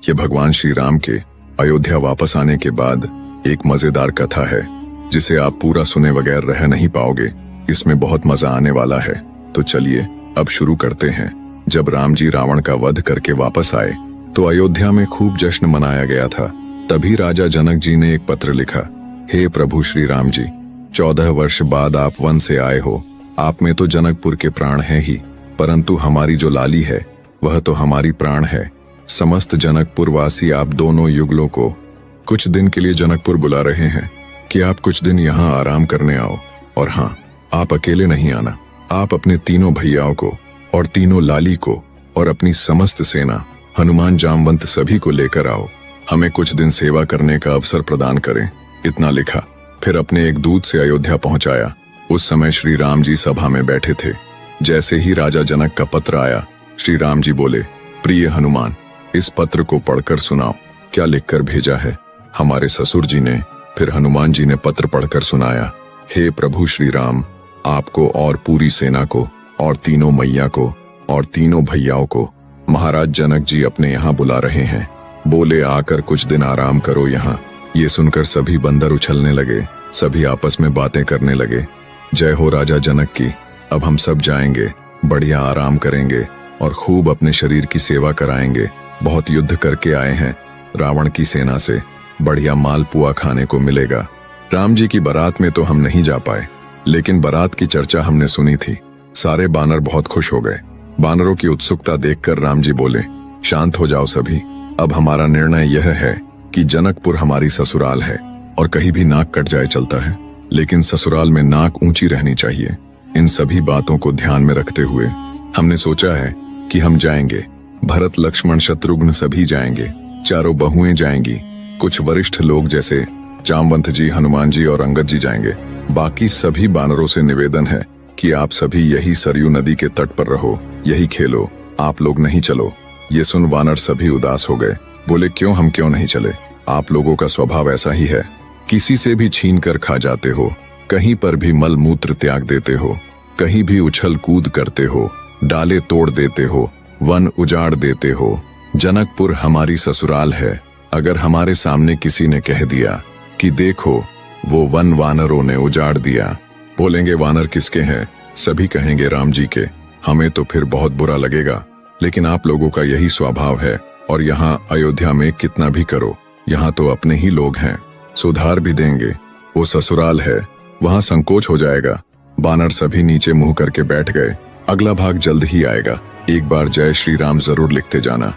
ये भगवान श्री राम के अयोध्या वापस आने के बाद एक मजेदार कथा है जिसे आप पूरा सुने बगैर रह नहीं पाओगे। इसमें बहुत मजा आने वाला है। तो चलिए अब शुरू करते हैं। जब राम जी रावण का वध करके वापस आए तो अयोध्या में खूब जश्न मनाया गया था। तभी राजा जनक जी ने एक पत्र लिखा। हे प्रभु श्री राम जी, 14 वर्ष बाद आप वन से आए हो। आप में तो जनकपुर के प्राण हैं ही, परंतु हमारी जो लाली है वह तो हमारी प्राण है। समस्त जनकपुर वासी आप दोनों युगलों को कुछ दिन के लिए जनकपुर बुला रहे हैं कि आप कुछ दिन यहाँ आराम करने आओ। और हाँ, आप अकेले नहीं आना, आप अपने तीनों भैयाओं को और तीनों लाली को और अपनी समस्त सेना हनुमान जामवंत सभी को लेकर आओ। हमें कुछ दिन सेवा करने का अवसर प्रदान करें। इतना लिखा। फिर अपने एक दूत से अयोध्या पहुंचाया। उस समय श्री राम जी सभा में बैठे थे। जैसे ही राजा जनक का पत्र आया, श्री राम जी बोले, प्रिय हनुमान, इस पत्र को पढ़कर सुनाओ। क्या लिखकर भेजा है? हमारे ससुर जी ने। फिर हनुमान जी ने पत्र पढ़कर सुनाया। हे प्रभु श्री राम, आपको और पूरी सेना को और तीनों मैया को और तीनों भैयाओं को महाराज जनक जी अपने यहाँ बुला रहे हैं। बोले आकर कुछ दिन आराम करो यहाँ। ये सुनकर सभी बंदर उछलने लगे। सभी आपस में बातें करने लगे। जय हो राजा जनक की। अब हम सब जाएंगे, बढ़िया आराम करेंगे और खूब अपने शरीर की सेवा कराएंगे। बहुत युद्ध करके आए हैं रावण की सेना से। बढ़िया मालपुआ खाने को मिलेगा। राम जी की बारात में तो हम नहीं जा पाए, लेकिन बारात की चर्चा हमने सुनी थी। सारे बानर बहुत खुश हो गए। बानरों की उत्सुकता देखकर राम जी बोले, शांत हो जाओ सभी। अब हमारा निर्णय यह है कि जनकपुर हमारी ससुराल है और कहीं भी नाक कट जाए चलता है, लेकिन ससुराल में नाक ऊंची रहनी चाहिए। इन सभी बातों को ध्यान में रखते हुए हमने सोचा है कि हम जाएंगे। भरत, लक्ष्मण, शत्रुघ्न सभी जाएंगे। चारों बहुएं जाएंगी। कुछ वरिष्ठ लोग जैसे जामवंत जी, हनुमान जी और अंगद जी जाएंगे। बाकी सभी बानरों से निवेदन है कि आप सभी यही सरयू नदी के तट पर रहो, यही खेलो, आप लोग नहीं चलो। ये सुन वानर सभी उदास हो गए। बोले, हम क्यों नहीं चले? आप लोगों का स्वभाव ऐसा ही है, किसी से भी छीन कर खा जाते हो, कहीं पर भी मल मूत्र त्याग देते हो, कहीं भी उछल कूद करते हो, डाले तोड़ देते हो, वन उजाड़ देते हो। जनकपुर हमारी ससुराल है। अगर हमारे सामने किसी ने कह दिया कि देखो वो वन वानरों ने उजाड़ दिया, बोलेंगे वानर किसके हैं? सभी कहेंगे राम जी के। हमें तो फिर बहुत बुरा लगेगा, लेकिन आप लोगों का यही स्वभाव है। और यहाँ अयोध्या में कितना भी करो, यहाँ तो अपने ही लोग हैं, सुधार भी देंगे। वो ससुराल है, वहाँ संकोच हो जाएगा। बानर सभी नीचे मुंह करके बैठ गए। अगला भाग जल्द ही आएगा। एक बार जय श्री राम जरूर लिखते जाना।